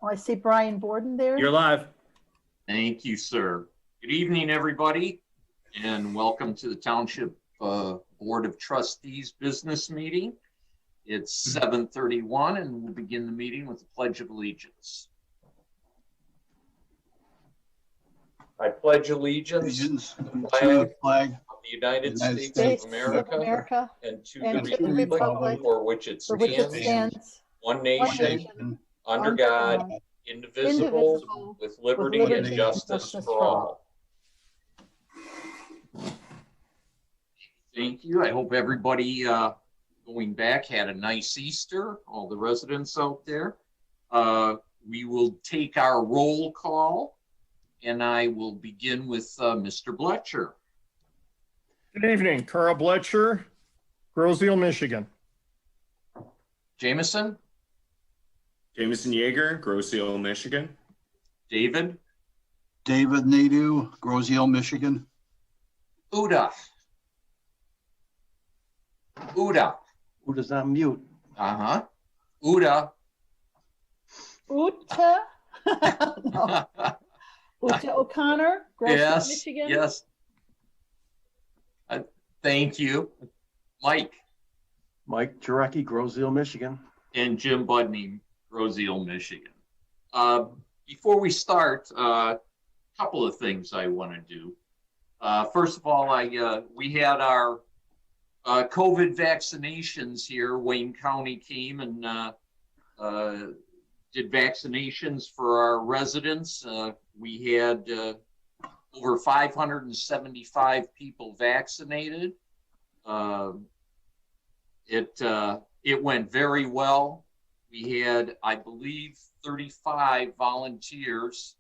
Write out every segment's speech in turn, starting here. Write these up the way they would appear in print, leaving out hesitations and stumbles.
Oh, I see Brian Borden there. You're live. Thank you, sir. Good evening, everybody, and welcome to the Township Board of Trustees business meeting. It's 7:31, and we'll begin the meeting with the Pledge of Allegiance. I pledge allegiance to the flag of the United States of America and to the republic for which it stands, one nation, under God, indivisible, with liberty and justice for all. Thank you. I hope everybody going back had a nice Easter, all the residents out there. We will take our roll call, and I will begin with Mr. Bletcher. Good evening, Carl Bletcher, Groseal, Michigan. Jameson? Jameson Yeager, Groseal, Michigan. David? David Nadeau, Groseal, Michigan. Uda? Uda's on mute. Uda? Uta? No. Uta O'Connor, Groseal, Yes, Michigan. yes. Thank you. Mike? Mike Jarecki, Groseal, Michigan. And Jim Budney, Groseal, Michigan. Before we start, a couple of things I want to do. First of all, we had our COVID vaccinations here. Wayne County came and did vaccinations for our residents. We had over 575 people vaccinated. It went very well. We had, I believe, 35 volunteers,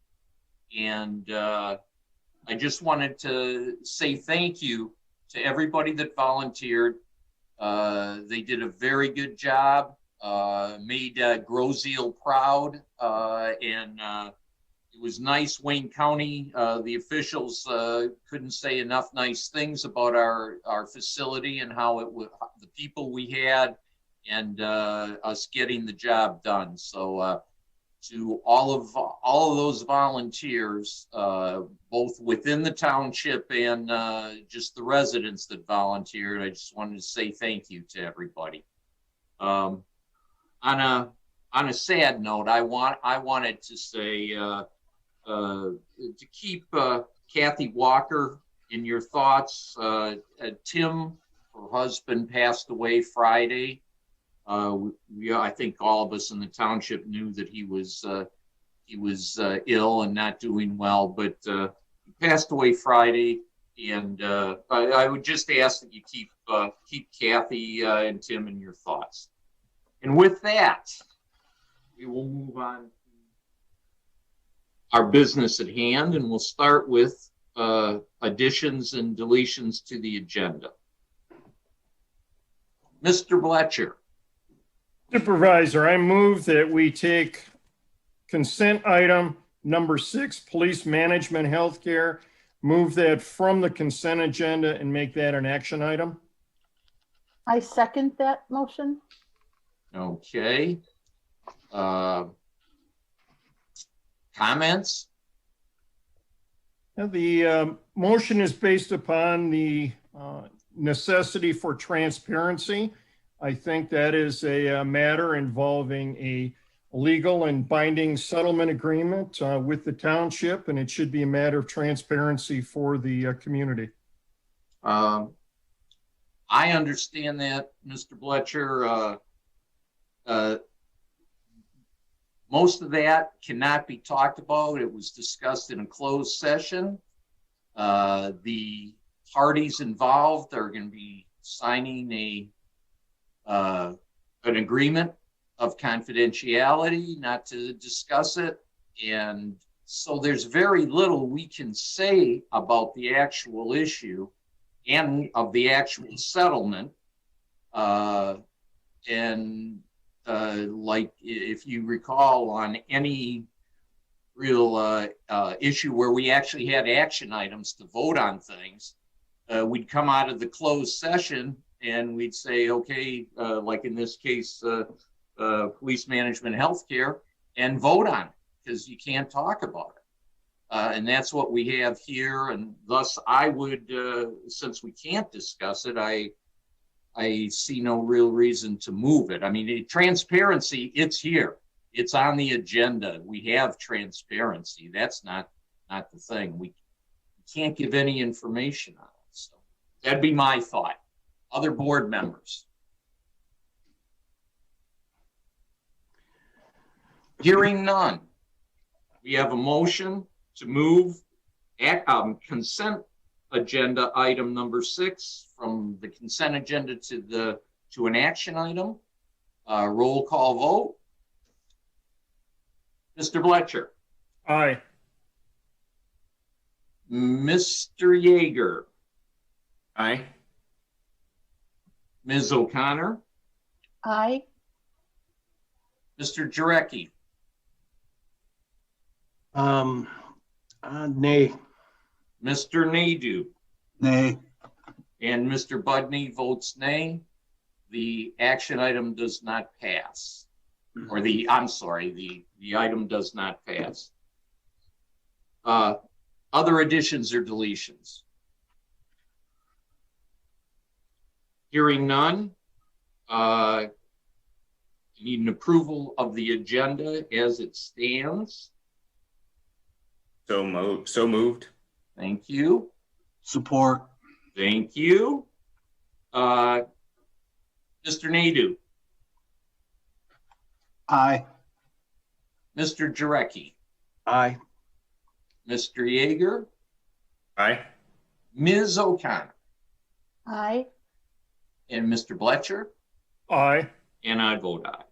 and I just wanted to say thank you to everybody that volunteered. They did a very good job, made Groseal proud, and it was nice. Wayne County, the officials couldn't say enough nice things about our facility and how it was, the people we had, and us getting the job done. So to all of those volunteers, both within the township and just the residents that volunteered, I just wanted to say thank you to everybody. On a sad note, I wanted to say to keep Kathy Walker in your thoughts. Tim, her husband, passed away Friday. I think all of us in the township knew that he was ill and not doing well, but he passed away Friday. And I would just ask that you keep Kathy and Tim in your thoughts. And with that, we will move on to our business at hand, and we'll start with additions and deletions to the agenda. Mr. Bletcher. Supervisor, I move that we take consent item number 6, police management healthcare, move that from the consent agenda and make that an action item. I second that motion. Okay. Comments? The motion is based upon the necessity for transparency. I think that is a matter involving a legal and binding settlement agreement with the township, and it should be a matter of transparency for the community. I understand that, Mr. Bletcher. Most of that cannot be talked about. It was discussed in a closed session. The parties involved are going to be signing an agreement of confidentiality not to discuss it. And so there's very little we can say about the actual issue and of the actual settlement. Like if you recall, on any real issue where we actually had action items to vote on things, we'd come out of the closed session and we'd say, okay, like in this case, police management healthcare, and vote on it. because you can't talk about it. And that's what we have here. And thus I would, since we can't discuss it, I see no real reason to move it. I mean, transparency, it's here. It's on the agenda. We have transparency. That's not the thing. We can't give any information on it. So that'd be my thought. Other board members. Hearing none. We have a motion to move consent agenda item number 6 from the consent agenda to an action item. Roll call vote. Mr. Bletcher. Aye. Mr. Yeager. Aye. Ms. O'Connor. Aye. Mr. Jarecki. Nay. Mr. Nadeau. Nay. And Mr. Budney votes nay. The action item does not pass. Or I'm sorry, the item does not pass. Other additions or deletions? Hearing none. Need an approval of the agenda as it stands. So moved. Thank you. Support. Thank you. Mr. Nadeau. Aye. Mr. Jarecki. Aye. Mr. Yeager. Aye. Ms. O'Connor. Aye. And Mr. Bletcher. Aye. And I vote aye.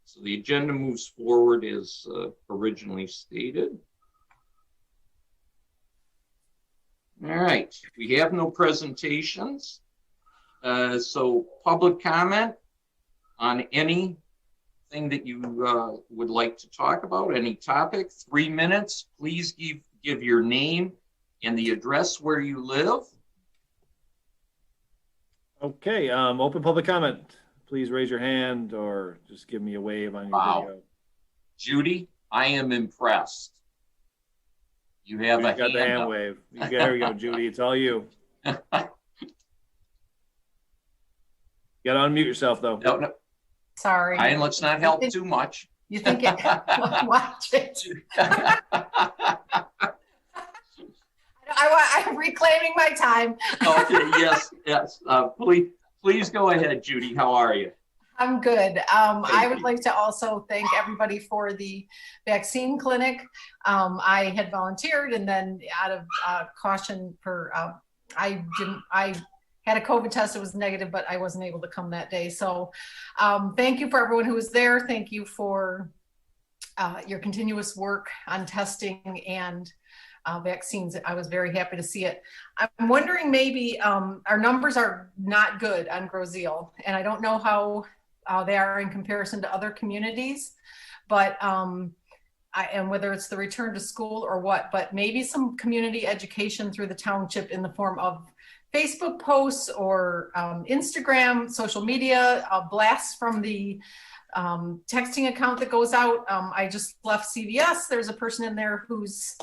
So the agenda moves forward as originally stated. All right, we have no presentations. So public comment on anything that you would like to talk about, any topic, 3 minutes. Please give your name and the address where you live. Okay, open public comment. Please raise your hand or just give me a wave on your video. Judy, I am impressed. You have You got the hand up. wave. There we go, Judy. It's all you. You got to unmute yourself, though. No, Sorry. and let's not help too much. You think it? Watch it. I'm reclaiming my time. Okay, yes. Please go ahead, Judy. How are you? I'm good. I would like to also thank everybody for the vaccine clinic. I had volunteered, and then out of caution I had a COVID test. It was negative, but I wasn't able to come that day. So thank you for everyone who was there. Thank you for your continuous work on testing and vaccines. I was very happy to see it. I'm wondering, maybe our numbers are not good on Groseal, and I don't know how they are in comparison to other communities, but and whether it's the return to school or what, but maybe some community education through the township in the form of Facebook posts or Instagram, social media, blasts from the texting account that goes out. I just left CVS. There's a person in there whose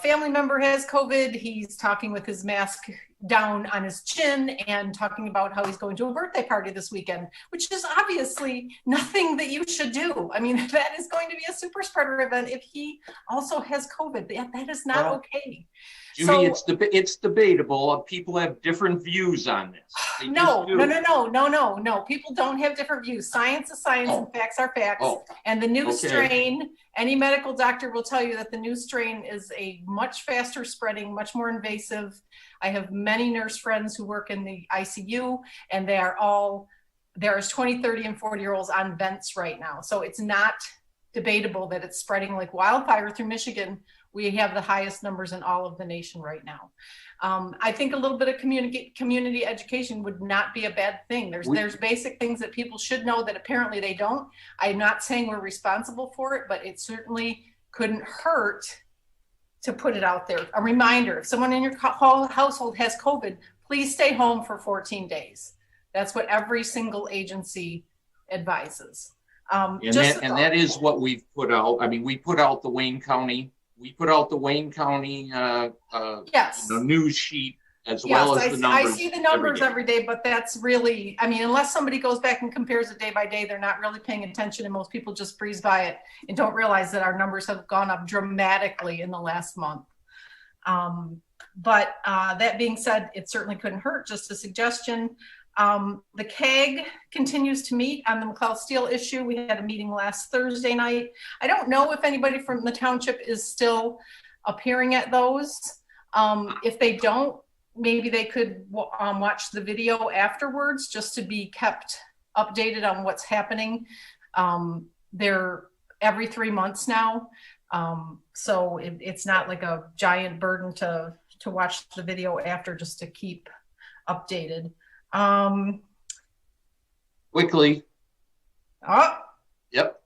family member has COVID. He's talking with his mask down on his chin and talking about how he's going to a birthday party this weekend, which is obviously nothing that you should do. I mean, that is going to be a super spreader event if he also has COVID. That is not okay. Judy, it's debatable. People have different views on this. No. People don't have different views. Science is science and facts are facts. And the new strain, any medical doctor will tell you that the new strain is a much faster spreading, much more invasive. I have many nurse friends who work in the ICU, and there's 20, 30, and 40-year-olds on vents right now. So it's not debatable that it's spreading like wildfire through Michigan. We have the highest numbers in all of the nation right now. I think a little bit of community education would not be a bad thing. There's basic things that people should know that apparently they don't. I'm not saying we're responsible for it, but it certainly couldn't hurt to put it out there. A reminder, if someone in your household has COVID, please stay home for 14 days. That's what every single agency advises. And just that is what we've put out. I mean, we put out the Wayne County yes. news sheet as Yes, well as the numbers. I see the numbers every day. every day, but that's really, I mean, unless somebody goes back and compares it day by day, they're not really paying attention, and most people just breeze by it and don't realize that our numbers have gone up dramatically in the last month. But that being said, it certainly couldn't hurt. Just a suggestion. The CAG continues to meet on the McLeod Steel issue. We had a meeting last Thursday night. I don't know if anybody from the township is still appearing at those. If they don't, maybe they could watch the video afterwards just to be kept updated on what's happening. They're every 3 months now. So it's not like a giant burden to watch the video after, just to keep updated. Quickly. Oh, Yep.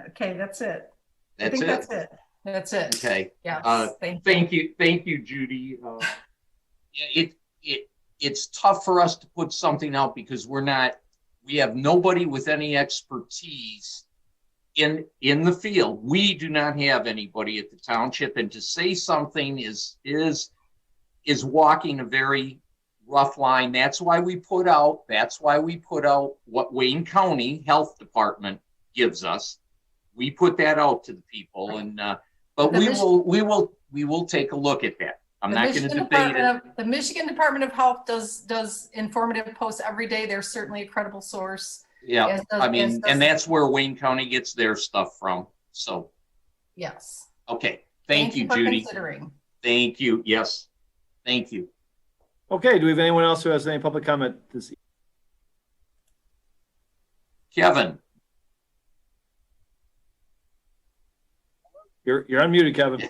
okay, that's it. That's it. That's it. That's it. Okay. Yes. Thank you, Judy. It's tough for us to put something out because we have nobody with any expertise in the field. We do not have anybody at the township, and to say something is walking a very rough line. That's why we put out what Wayne County Health Department gives us. We put that out to the people, and but we will take a look at that. I'm not going to debate it. The Michigan Department of Health does informative posts every day. They're certainly a credible source. Yeah, and that's where Wayne County gets their stuff from. So, yes. Okay. Thank you, for Judy. Considering. Thank you. Yes. Thank you. Okay, do we have anyone else who has any public comment this evening? Kevin. You're unmuted, Kevin.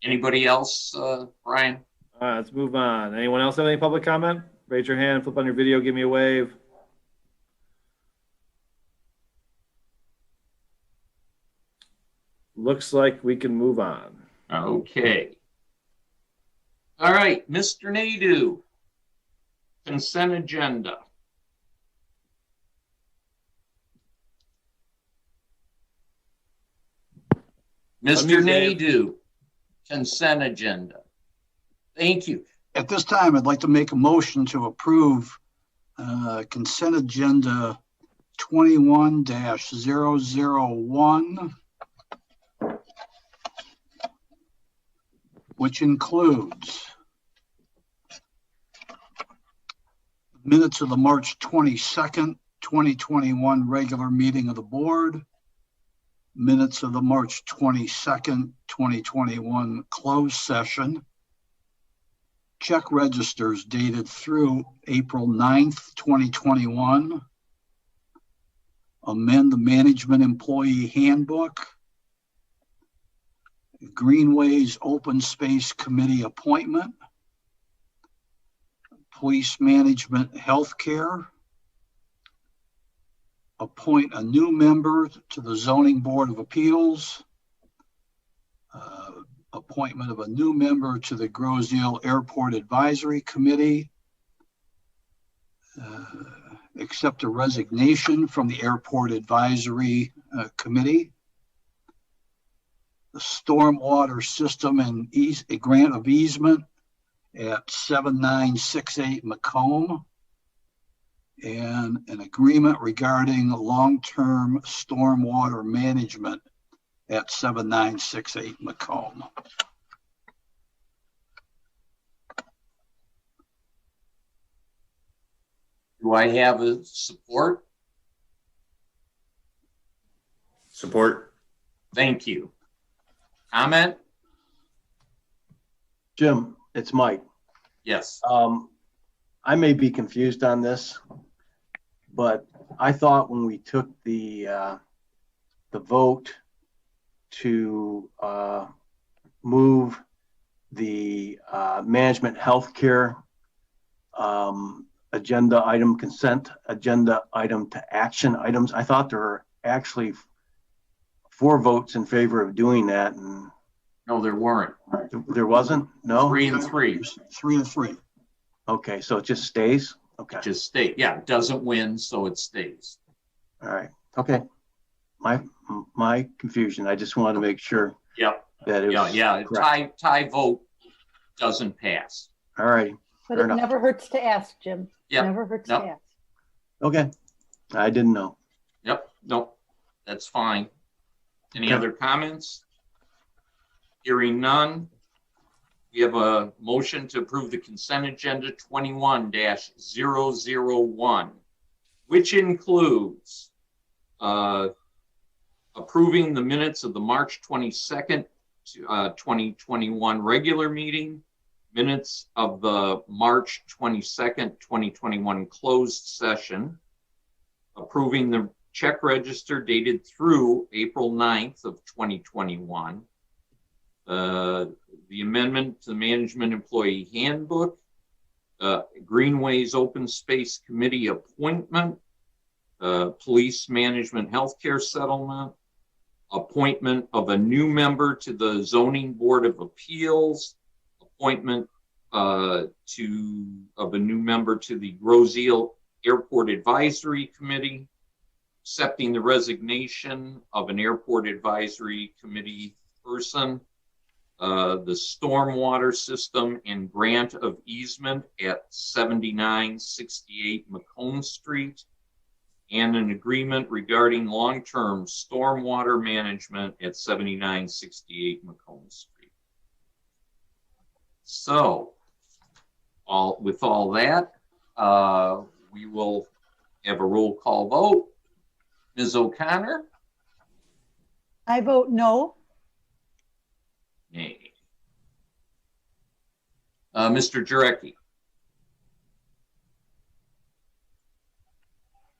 Anybody else, Brian? All right, let's move on. Anyone else have any public comment? Raise your hand, flip on your video, give me a wave. Looks like we can move on. Okay. All right, Mr. Nadeau, consent agenda. Mr. Nadeau, consent agenda. Thank you. At this time, I'd like to make a motion to approve consent agenda 21-001, which includes minutes of the March 22nd, 2021 regular meeting of the board, minutes of the March 22nd, 2021 closed session, check registers dated through April 9th, 2021, amend the management employee handbook, Greenways Open Space Committee appointment, police management healthcare, appoint a new member to the Zoning Board of Appeals, appointment of a new member to the Groseal Airport Advisory Committee, accept a resignation from the Airport Advisory Committee, the stormwater system and a grant of easement at 7968 Macomb, and an agreement regarding long-term stormwater management at 7968 Macomb. Do I have a support? Support. Thank you. Comment? Jim, it's Mike. Yes. I may be confused on this, but I thought when we took the vote to move the management healthcare agenda item, consent agenda item to action items, I thought there were actually 4 votes in favor of doing that, and No, there weren't. there wasn't? No? 3 and 3. 3 and 3. Okay, so it just stays? Okay, Just stay. Yeah, it doesn't win, so it stays. all right, okay. My confusion, I just wanted to make sure Yep. that it was. Yeah. correct. Tie vote doesn't pass. All righty, But Fair it enough. never hurts to ask, Jim. Yeah. Never hurts Nope. to ask. okay. I didn't know. Yep. Nope. That's fine. Any Okay. other comments? Hearing none. We have a motion to approve the consent agenda 21-001, which includes approving the minutes of the March 22nd, 2021 regular meeting, minutes of the March 22nd, 2021 closed session, approving the check register dated through April 9th of 2021, the amendment to the Management Employee Handbook, Greenways Open Space Committee appointment, Police Management Healthcare Settlement, appointment of a new member to the Zoning Board of Appeals, appointment of a new member to the Groseal Airport Advisory Committee, accepting the resignation of an Airport Advisory Committee person, the stormwater system and grant of easement at 7968 Macomb Street, and an agreement regarding long-term stormwater management at 7968 Macomb Street. So, with all that, we will have a roll call vote. Ms. O'Connor? I vote no. Nay. Mr. Jarecki?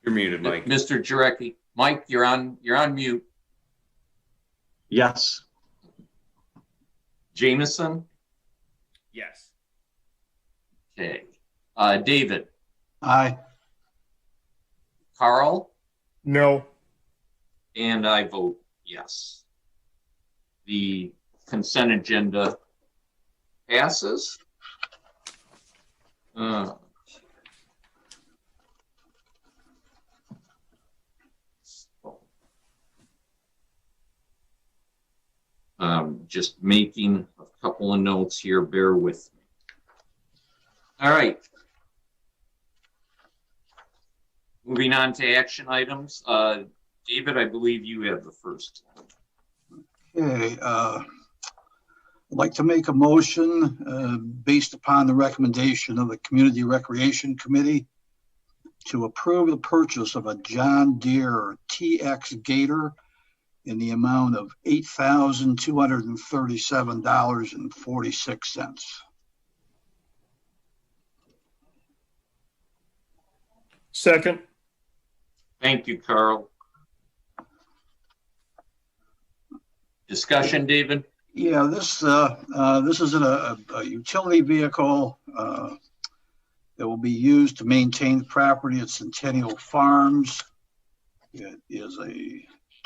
You're muted, Mike. Mr. Jarecki? Mike, you're on mute. Yes, Jameson? Yes. Okay. David? Aye. Carl? No. And I vote yes. The consent agenda passes. Just making a couple of notes here, bear with me. All right. Moving on to action items. David, I believe you have the first. Okay, I'd like to make a motion based upon the recommendation of the Community Recreation Committee to approve the purchase of a John Deere TX Gator in the amount of $8,237.46. Second. Thank you, Carl. Discussion, David? Yeah, this is a utility vehicle that will be used to maintain the property at Centennial Farms. It is a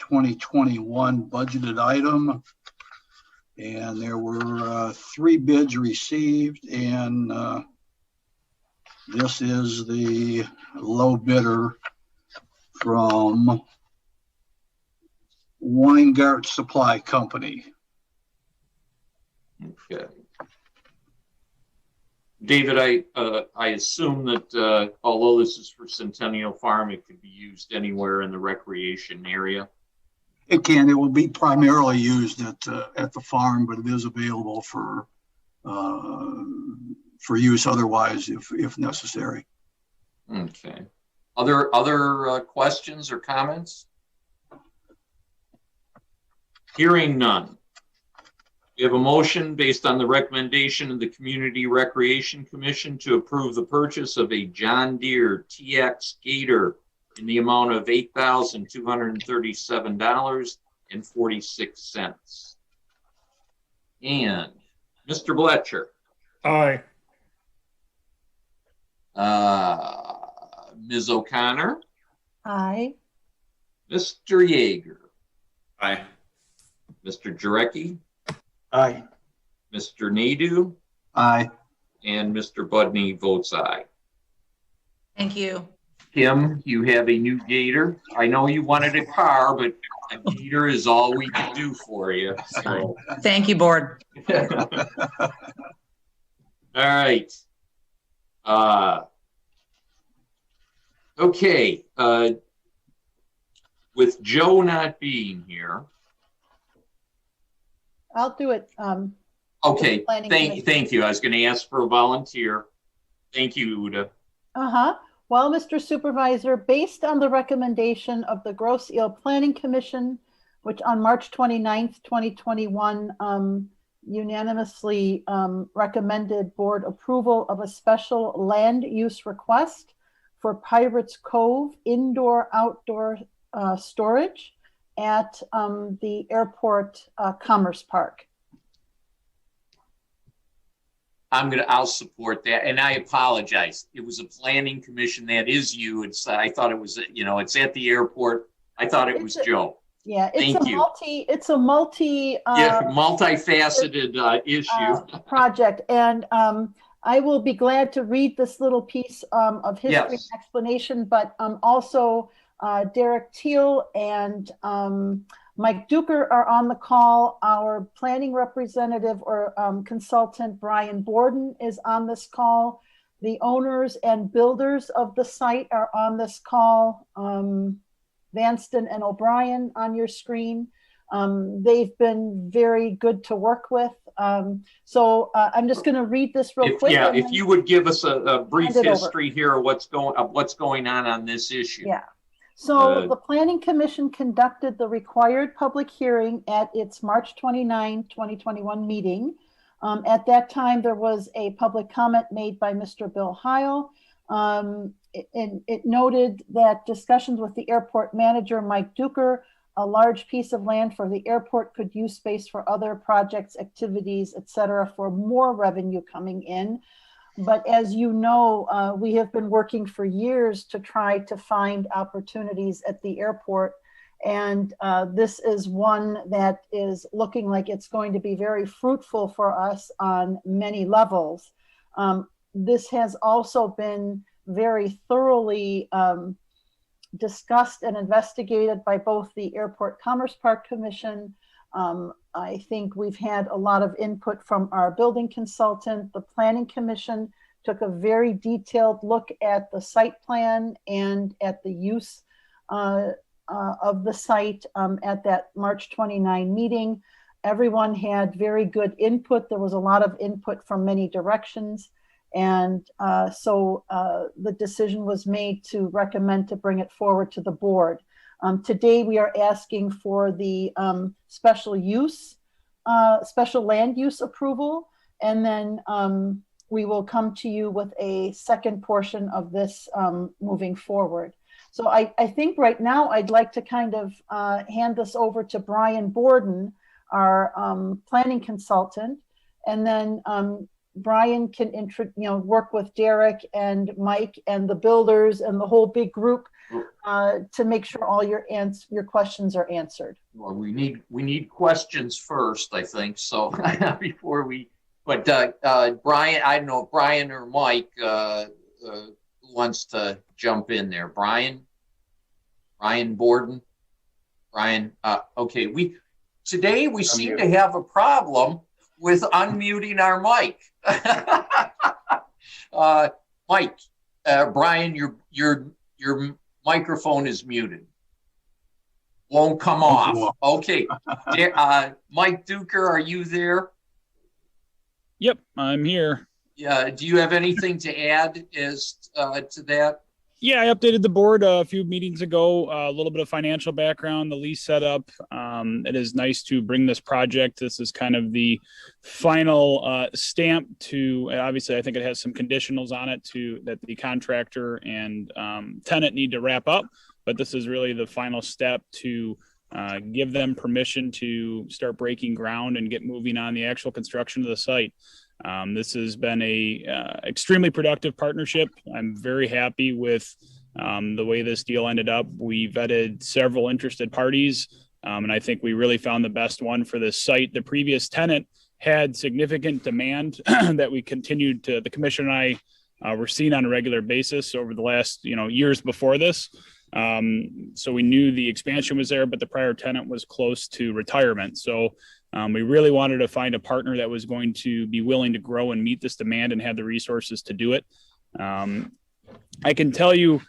2021 budgeted item, and there were 3 bids received, and this is the low bidder from Weingart Supply Company. Okay. David, I assume that although this is for Centennial Farm, it could be used anywhere in the recreation area. It can. It will be primarily used at the farm, but it is available for use otherwise if necessary. Okay. Other questions or comments? Hearing none. We have a motion based on the recommendation of the Community Recreation Commission to approve the purchase of a John Deere TX Gator in the amount of $8,237.46. And Mr. Bletcher. Aye. Ms. O'Connor. Aye. Mr. Yeager. Aye. Mr. Jarecki, Aye. Mr. Nadu, Aye. and Mr. Budney votes aye. Thank you. Kim, you have a new gator. I know you wanted a car, but a gator is all we can do for you. So. Thank you, board. All right. Okay. With Joe not being here. I'll do it. Okay. Planning Commission. Thank you. I was going to ask for a volunteer. Thank you, Uda. Well, Mr. Supervisor, based on the recommendation of the Grosse Ile Planning Commission, which on March 29th, 2021, unanimously recommended board approval of a special land use request for Pirates Cove indoor-outdoor storage at the airport Commerce Park. I'll support that. And I apologize. It was a planning commission. That is you. I thought it was, it's at the airport. I thought it was Joe. Yeah, Thank you. Multifaceted issue. Project. And I will be glad to read this little piece of history and explanation, but also Derek Teal and Mike Duker are on the call. Our planning representative or consultant, Brian Borden, is on this call. The owners and builders of the site are on this call. Vanston and O'Brien on your screen. They've been very good to work with. So I'm just going to read this real quick. Yeah, if you would give us a brief history here of what's going on this issue. Yeah. So the Planning Commission conducted the required public hearing at its March 29, 2021 meeting. At that time, there was a public comment made by Mr. Bill Heil. It noted that discussions with the airport manager, Mike Duker, a large piece of land for the airport could use space for other projects, activities, etc., for more revenue coming in. But as you know, we have been working for years to try to find opportunities at the airport. And this is one that is looking like it's going to be very fruitful for us on many levels. This has also been very thoroughly discussed and investigated by both the Airport Commerce Park Commission. I think we've had a lot of input from our building consultant. The Planning Commission took a very detailed look at the site plan and at the use of the site at that March 29 meeting. Everyone had very good input. There was a lot of input from many directions. And so the decision was made to recommend to bring it forward to the board. Today, we are asking for the special land use approval, and then we will come to you with a second portion of this moving forward. So I think right now I'd like to kind of hand this over to Brian Borden, our planning consultant, and then Brian can work with Derek and Mike and the builders and the whole big group to make sure all your questions are answered. Well, we need questions first, I think. So before we, but Brian, I don't know if Brian or Mike wants to jump in there. Brian Borden, Brian. Okay, today we seem to have a problem with unmuting our mic. Mike, Brian, your microphone is muted. Won't come off. Okay. Mike Duker, are you there? Yep, I'm here. Yeah. Do you have anything to add as to that? Yeah, I updated the board a few meetings ago, a little bit of financial background, the lease setup. It is nice to bring this project. This is kind of the final stamp to, obviously, I think it has some conditionals on it that the contractor and tenant need to wrap up. But this is really the final step to give them permission to start breaking ground and get moving on the actual construction of the site. This has been a extremely productive partnership. I'm very happy with the way this deal ended up. We vetted several interested parties. And I think we really found the best one for this site. The previous tenant had significant demand that we continued to, the commission and I were seeing on a regular basis over the last, years before this. So we knew the expansion was there, but the prior tenant was close to retirement. So we really wanted to find a partner that was going to be willing to grow and meet this demand and have the resources to do it. I can tell you,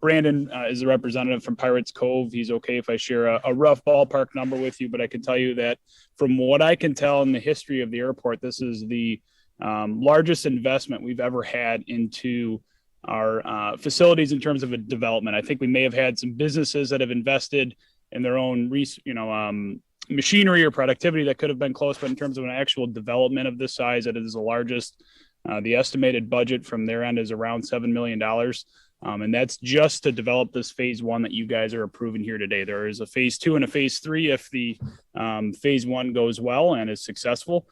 Brandon is a representative from Pirates Cove. He's okay if I share a rough ballpark number with you, but I can tell you that from what I can tell in the history of the airport, this is the largest investment we've ever had into our facilities in terms of a development. I think we may have had some businesses that have invested in their own, machinery or productivity that could have been close, but in terms of an actual development of this size, it is the largest. The estimated budget from their end is around $7 million. And that's just to develop this phase one that you guys are approving here today. There is a phase two and a phase three if the phase one goes well and is successful.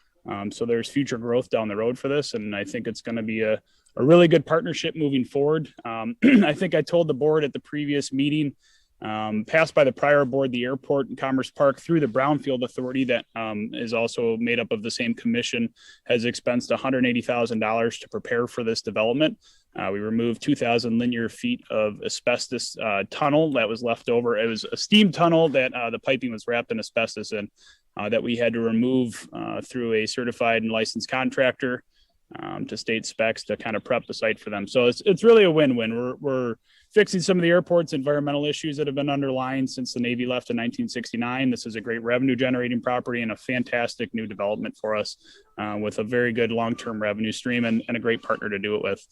So there's future growth down the road for this. And I think it's going to be a really good partnership moving forward. I think I told the board at the previous meeting, passed by the prior board, the airport and Commerce Park through the Brownfield Authority that is also made up of the same commission has expensed $180,000 to prepare for this development. We removed 2,000 linear feet of asbestos tunnel that was left over. It was a steam tunnel that the piping was wrapped in asbestos in that we had to remove through a certified and licensed contractor to state specs to kind of prep the site for them. So it's really a win-win. We're fixing some of the airport's environmental issues that have been underlying since the Navy left in 1969. This is a great revenue generating property and a fantastic new development for us with a very good long-term revenue stream and a great partner to do it with.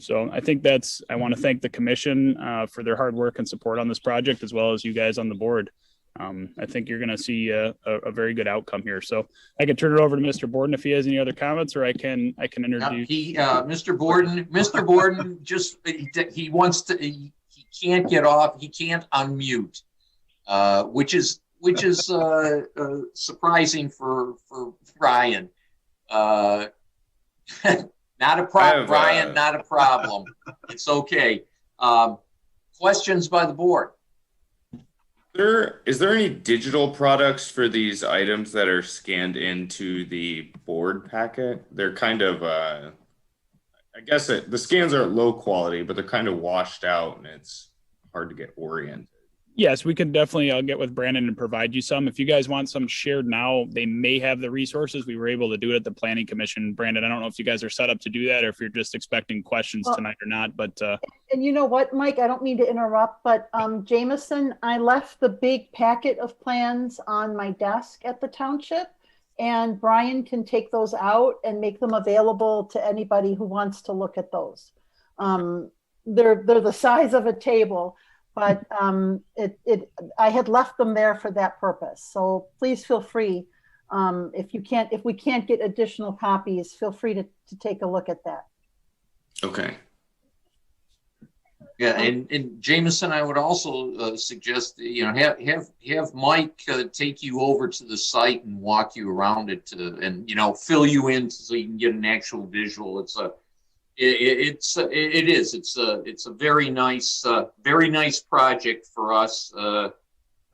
So I think I want to thank the commission for their hard work and support on this project, as well as you guys on the board. I think you're going to see a very good outcome here. So I can turn it over to Mr. Borden if he has any other comments, or I can introduce. Mr. Borden, just he wants to. He can't get off. He can't unmute, which is surprising for Brian. Not a problem, Brian. Not a problem. It's okay. Questions by the board. Is there any digital products for these items that are scanned into the board packet? They're kind of, I guess the scans are low quality, but they're kind of washed out and it's hard to get oriented. Yes, we can definitely, I'll get with Brandon and provide you some. If you guys want some shared now, they may have the resources. We were able to do it at the Planning Commission. Brandon, I don't know if you guys are set up to do that or if you're just expecting questions tonight or not, but. And you know what, Mike, I don't mean to interrupt, but Jameson, I left the big packet of plans on my desk at the township, and Brian can take those out and make them available to anybody who wants to look at those. They're the size of a table. But I had left them there for that purpose. So please feel free. If we can't get additional copies, feel free to take a look at that. Okay. Yeah, and Jameson, I would also suggest have Mike take you over to the site and walk you around it and fill you in so you can get an actual visual. It's a very nice project for us.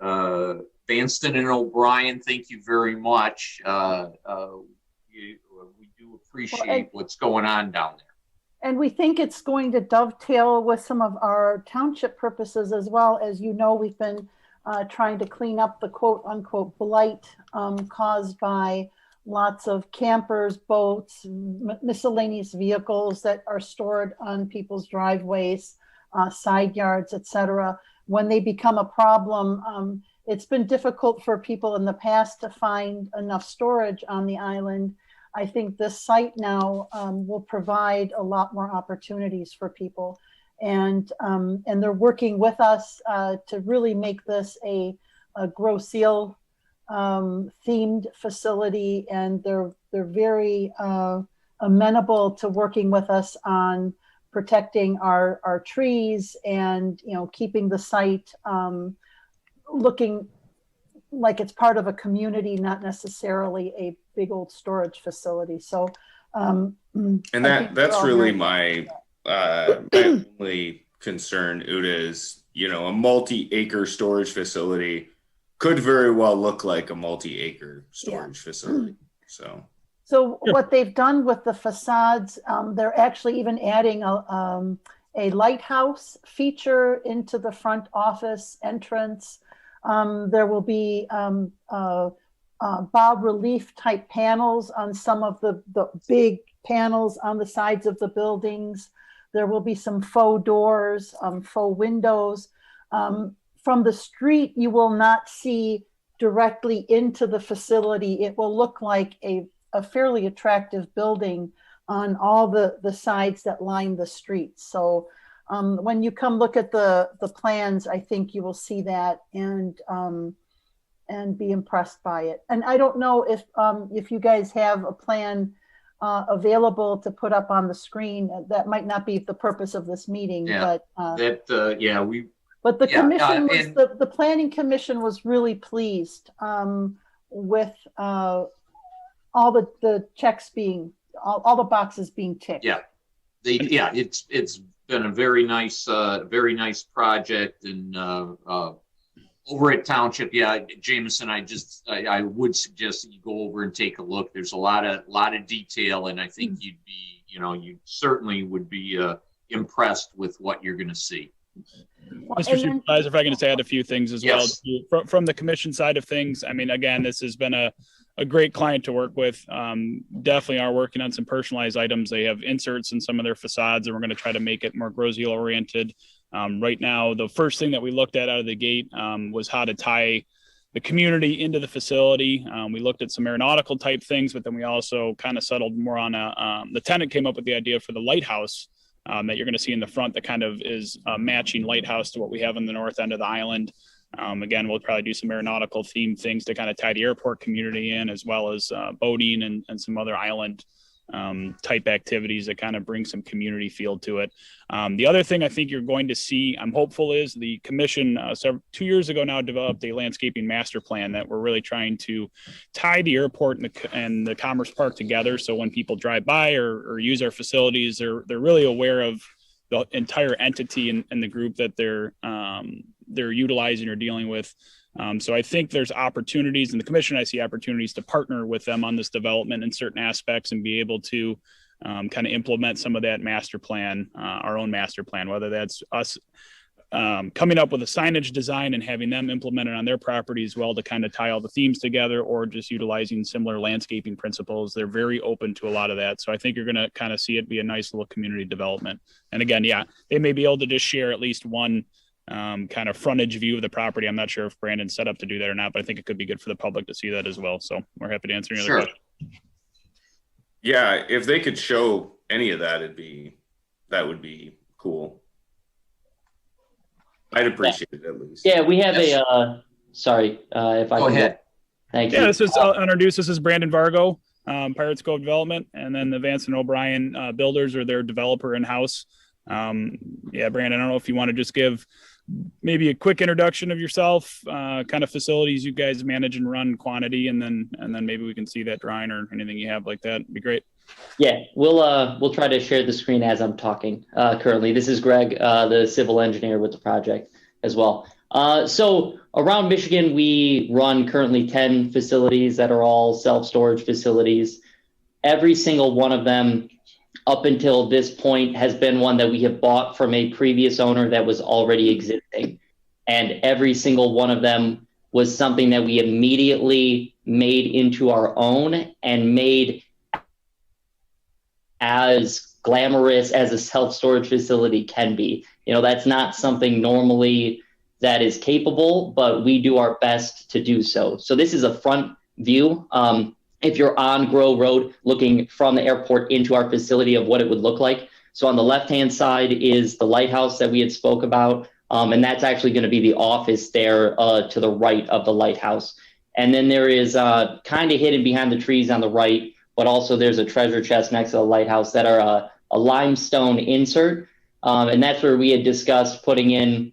Vanston and O'Brien, thank you very much. We do appreciate what's going on down there. And we think it's going to dovetail with some of our township purposes as well. As you know, we've been trying to clean up the quote unquote blight caused by lots of campers, boats, miscellaneous vehicles that are stored on people's driveways, side yards, etc. When they become a problem, it's been difficult for people in the past to find enough storage on the island. I think this site now will provide a lot more opportunities for people. And they're working with us to really make this a grow seal themed facility, and they're very amenable to working with us on protecting our trees and keeping the site looking like it's part of a community, not necessarily a big old storage facility. So and that's really my only concern, Uda, is a multi-acre storage facility could very well look like a multi-acre storage facility. So what they've done with the facades, they're actually even adding a lighthouse feature into the front office entrance. There will be bas relief type panels on some of the big panels on the sides of the buildings. There will be some faux doors, faux windows. From the street, you will not see directly into the facility. It will look like a fairly attractive building on all the sides that line the streets. So when you come look at the plans, I think you will see that and be impressed by it. And I don't know if you guys have a plan available to put up on the screen. That might not be the purpose of this meeting, but But the commission was, the planning commission was really pleased with all the checks being, all the boxes being ticked. Yeah, it's been a very nice project, and over at Township, Jameson, I would suggest that you go over and take a look. There's a lot of detail, and I think you certainly would be impressed with what you're going to see. Mr. Supervisor, if I can just add a few things as well. From the commission side of things, I mean, again, this has been a great client to work with. Definitely are working on some personalized items. They have inserts in some of their facades, and we're going to try to make it more Groseal oriented. Right now, the first thing that we looked at out of the gate was how to tie the community into the facility. We looked at some aeronautical type things, but then we also kind of settled more on the tenant came up with the idea for the lighthouse that you're going to see in the front that kind of is a matching lighthouse to what we have on the north end of the island. Again, we'll probably do some aeronautical themed things to kind of tie the airport community in, as well as boating and some other island type activities that kind of bring some community feel to it. The other thing I think you're going to see, I'm hopeful, is the commission 2 years ago now developed a landscaping master plan that we're really trying to tie the airport and the Commerce Park together. So when people drive by or use our facilities, they're really aware of the entire entity and the group that they're utilizing or dealing with. So I think there's opportunities in the commission. I see opportunities to partner with them on this development in certain aspects and be able to kind of implement some of that master plan, our own master plan, whether that's us coming up with a signage design and having them implement it on their property as well to kind of tie all the themes together, or just utilizing similar landscaping principles. They're very open to a lot of that. So I think you're going to kind of see it be a nice little community development. And again, they may be able to just share at least one kind of frontage view of the property. I'm not sure if Brandon's set up to do that or not, but I think it could be good for the public to see that as well. So we're happy to answer any other questions. Yeah, if they could show any of that, that would be cool. I'd appreciate it at least. Yeah, we have sorry, if I go ahead. Thank you. Yeah, I'll introduce. This is Brandon Vargo, Pirates Cove Development, and then the Vance and O'Brien Builders are their developer in-house. Brandon, I don't know if you want to just give maybe a quick introduction of yourself, kind of facilities you guys manage and run, quantity, and then maybe we can see that drawing or anything you have like that. It'd be great. Yeah, we'll try to share the screen as I'm talking. Currently, this is Greg, the civil engineer with the project as well. So around Michigan, we run currently 10 facilities that are all self-storage facilities. Every single one of them up until this point has been one that we have bought from a previous owner that was already existing. And every single one of them was something that we immediately made into our own and made as glamorous as a self-storage facility can be. You know, that's not something normally that is capable, but we do our best to do so. So this is a front view. If you're on Grow Road looking from the airport into our facility of what it would look like. So on the left-hand side is the lighthouse that we had spoke about. And that's actually going to be the office there to the right of the lighthouse. And then there is kind of hidden behind the trees on the right, but also there's a treasure chest next to the lighthouse that are a limestone insert. And that's where we had discussed putting in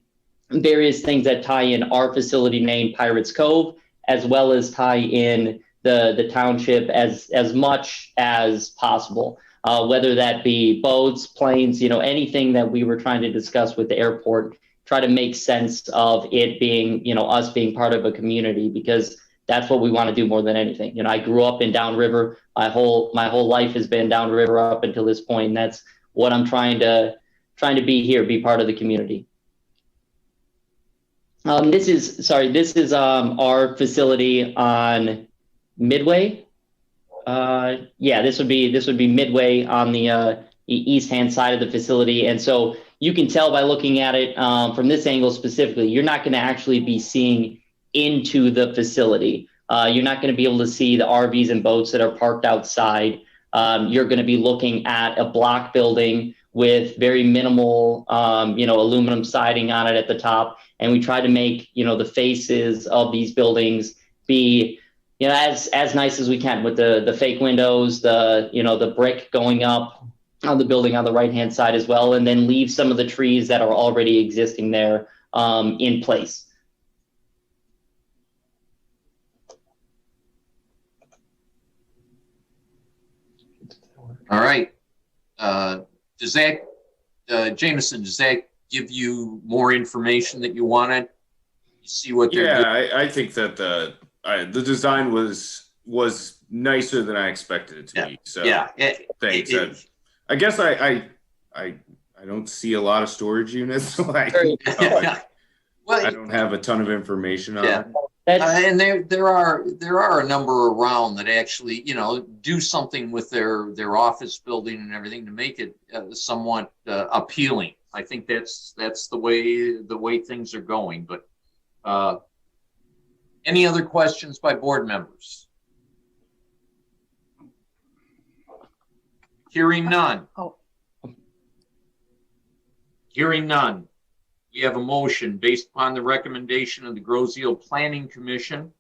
various things that tie in our facility name, Pirates Cove, as well as tie in the township as much as possible, whether that be boats, planes, anything that we were trying to discuss with the airport try to make sense of it being, us being part of a community, because that's what we want to do more than anything. I grew up in Downriver. My whole life has been Downriver up until this point, and that's what I'm trying to be here, be part of the community. This is our facility on Midway. Yeah, this would be Midway on the east hand side of the facility, and so you can tell by looking at it from this angle specifically, you're not going to actually be seeing into the facility. You're not going to be able to see the RVs and boats that are parked outside. You're going to be looking at a block building with very minimal, aluminum siding on it at the top. And we try to make, the faces of these buildings be, as nice as we can, with the fake windows, the brick going up on the building on the right-hand side as well, and then leave some of the trees that are already existing there in place. All right. Jameson, does that give you more information that you wanted? You see what they're doing? I think that the design was nicer than I expected it to be. So thanks. I guess I don't see a lot of storage units, so I don't have a ton of information on it. And there are a number around that actually, do something with their office building and everything to make it somewhat appealing. I think that's the way things are going. But any other questions by board members? Hearing none. Hearing none. We have a motion based upon the recommendation of the Groseal Planning Commission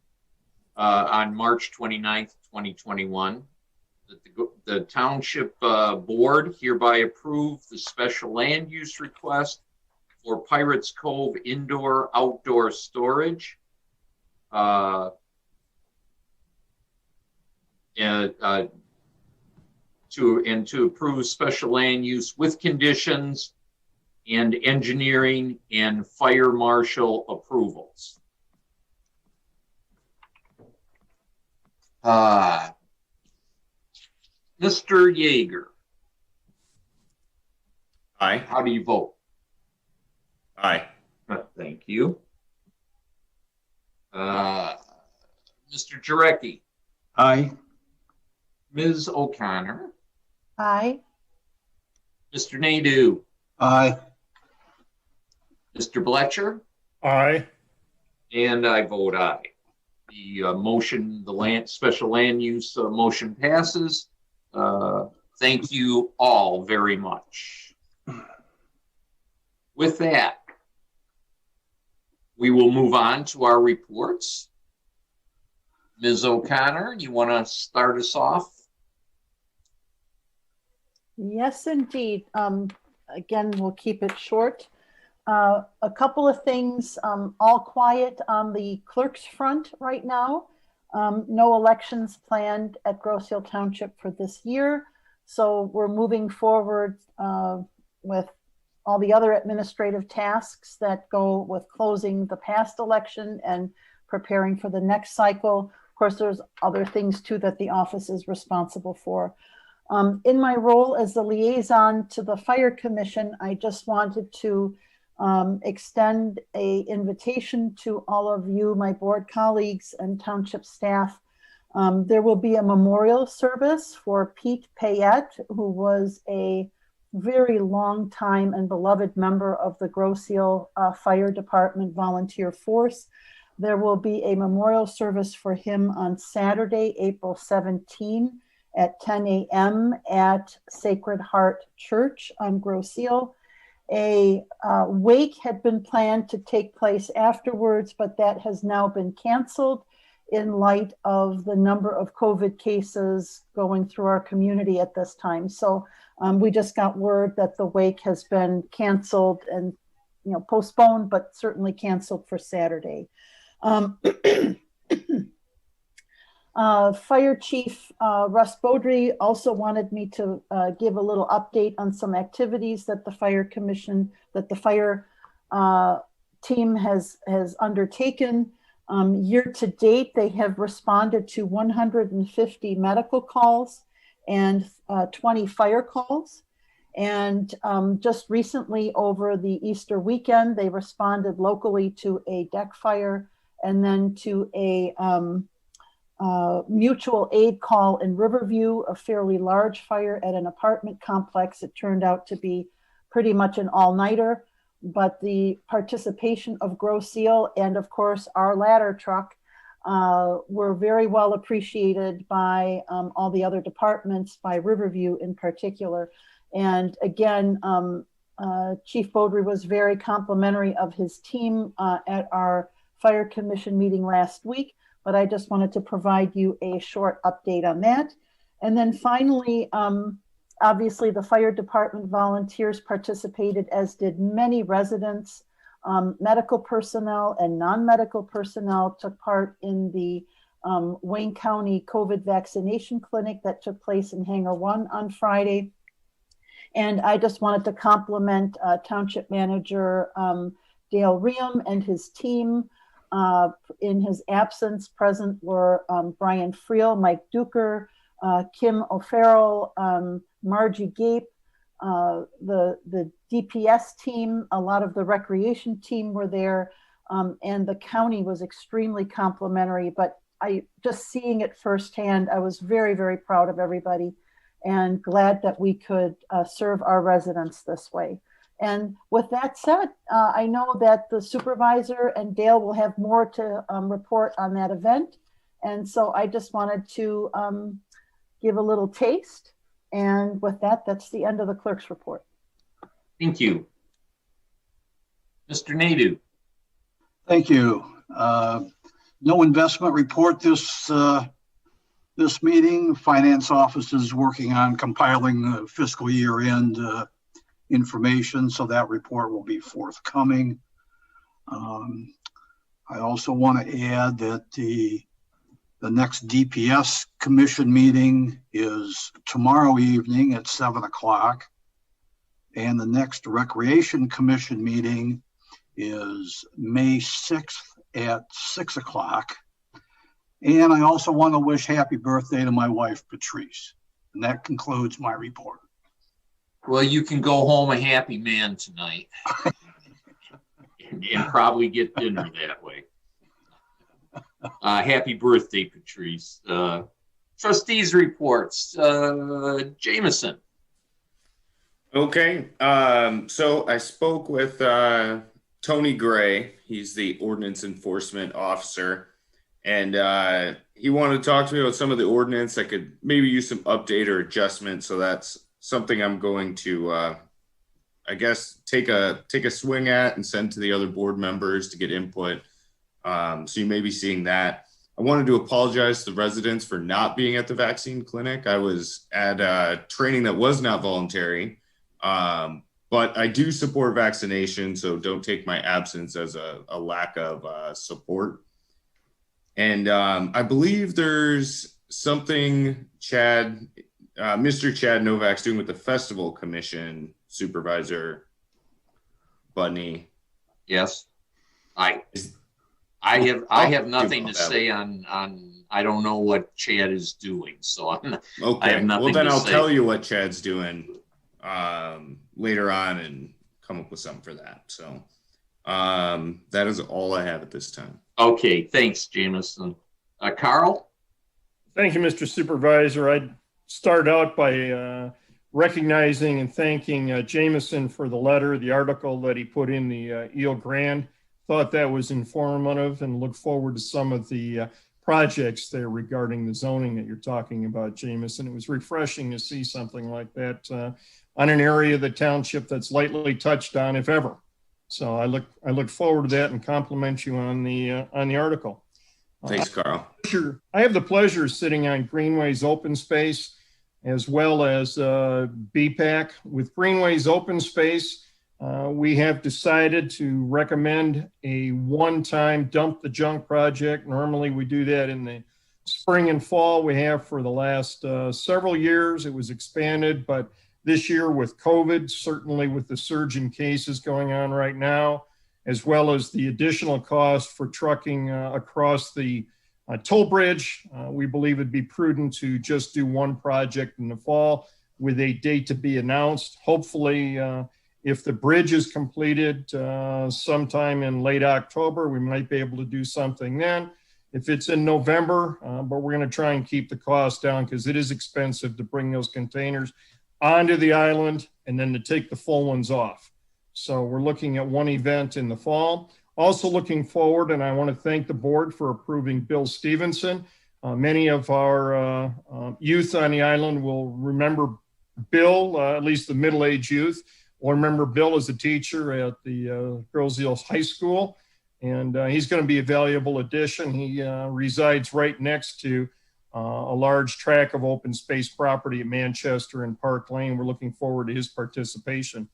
on March 29th, 2021, that the Township Board hereby approve the special land use request for Pirates Cove indoor-outdoor storage to approve special land use with conditions and engineering and fire marshal approvals. Mr. Yeager. Aye. How do you vote? Aye. Thank you. Mr. Jarecki. Aye. Ms. O'Connor. Aye. Mr. Nadeau. Aye. Mr. Bletcher. Aye. And I vote aye. The motion, the special land use motion passes. Thank you all very much. With that, we will move on to our reports. Ms. O'Connor, you want to start us off? Yes, indeed. Again, we'll keep it short. A couple of things, all quiet on the clerk's front right now. No elections planned at Groseal Township for this year. So we're moving forward with all the other administrative tasks that go with closing the past election and preparing for the next cycle. Of course, there's other things too that the office is responsible for. In my role as the liaison to the Fire Commission, I just wanted to extend an invitation to all of you, my board colleagues and township staff. There will be a memorial service for Pete Payette, who was a very long time and beloved member of the Groseal Fire Department volunteer force. There will be a memorial service for him on Saturday, April 17 at 10 a.m. at Sacred Heart Church on Groseal. A wake had been planned to take place afterwards, but that has now been canceled in light of the number of COVID cases going through our community at this time. So we just got word that the wake has been canceled and postponed, but certainly canceled for Saturday. Fire Chief Russ Beaudry also wanted me to give a little update on some activities that the Fire Commission, that the Fire team has undertaken. Year to date, they have responded to 150 medical calls and 20 fire calls. And just recently over the Easter weekend, they responded locally to a deck fire and then to a mutual aid call in Riverview, a fairly large fire at an apartment complex. It turned out to be pretty much an all-nighter, but the participation of Grow Seal and of course our ladder truck were very well appreciated by all the other departments, by Riverview in particular. And again, Chief Beaudry was very complimentary of his team at our Fire Commission meeting last week, but I just wanted to provide you a short update on that. And then finally, obviously the fire department volunteers participated, as did many residents. Medical personnel and non-medical personnel took part in the Wayne County COVID vaccination clinic that took place in Hangar 1 on Friday. And I just wanted to compliment Township Manager Dale Riem and his team. In his absence, present were Brian Friel, Mike Duker, Kim O'Farrell, Margie Gape, the DPS team, a lot of the recreation team were there, and the county was extremely complimentary. But just seeing it firsthand, I was very, very proud of everybody and glad that we could serve our residents this way. And with that said, I know that the supervisor and Dale will have more to report on that event. And so I just wanted to give a little taste. And with that, that's the end of the clerk's report. Thank you. Mr. Nadu. Thank you. No investment report this meeting. Finance office is working on compiling the fiscal year end information, so that report will be forthcoming. I also want to add that the next DPS commission meeting is tomorrow evening at 7 o'clock. And the next Recreation Commission meeting is May 6th at 6 o'clock. And I also want to wish happy birthday to my wife, Patrice. And that concludes my report. Well, you can go home a happy man tonight and probably get dinner that way. Happy birthday, Patrice. Trustees reports. Jameson. Okay. So I spoke with Tony Gray. He's the ordinance enforcement officer. And he wanted to talk to me about some of the ordinance that could maybe use some update or adjustment. So that's something I'm going to, I guess, take a swing at and send to the other board members to get input. So you may be seeing that. I wanted to apologize to the residents for not being at the vaccine clinic. I was at a training that was not voluntary, but I do support vaccination, so don't take my absence as a lack of support. And I believe there's something Mr. Chad Novak's doing with the Festival Commission, Supervisor Budney. Yes, I have nothing to say on I don't know what Chad is doing, so okay. I have nothing. Well, then I'll say. tell you what Chad's doing later on and come up with something for that. So that is all I have at this time. Okay, thanks, Jameson. Carl? Thank you, Mr. Supervisor. I'd start out by recognizing and thanking Jameson for the letter, the article that he put in the Eel Grand. Thought that was informative and look forward to some of the projects there regarding the zoning that you're talking about, Jameson. It was refreshing to see something like that on an area of the township that's lightly touched on, if ever. So I look forward to that and compliment you on the article. Thanks, Carl. I have the pleasure of sitting on Greenway's Open Space as well as BPAC. With Greenway's Open Space, we have decided to recommend a one-time dump the junk project. Normally we do that in the spring and fall. We have for the last several years. It was expanded, but this year with COVID, certainly with the surge in cases going on right now, as well as the additional cost for trucking across the toll bridge. We believe it'd be prudent to just do one project in the fall with a date to be announced. Hopefully, if the bridge is completed sometime in late October, we might be able to do something then. If it's in November, but we're going to try and keep the cost down because it is expensive to bring those containers onto the island and then to take the full ones off. So we're looking at one event in the fall. Also looking forward, and I want to thank the board for approving Bill Stevenson. Many of our youth on the island will remember Bill, at least the middle-aged youth, will remember Bill as a teacher at the Girls Hills High School. And he's going to be a valuable addition. He resides right next to a large tract of open space property at Manchester and Park Lane. We're looking forward to his participation.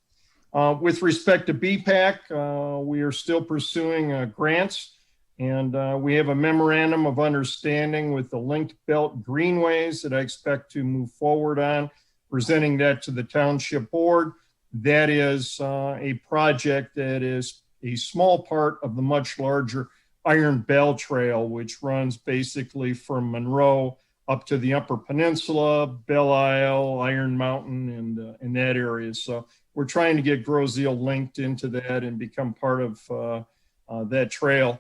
With respect to BPAC, we are still pursuing grants, and we have a memorandum of understanding with the Linked Belt Greenways that I expect to move forward on, presenting that to the Township Board. That is a project that is a small part of the much larger Iron Bell Trail, which runs basically from Monroe up to the Upper Peninsula, Belle Isle, Iron Mountain, and in that area. So we're trying to get Groseal linked into that and become part of that trail.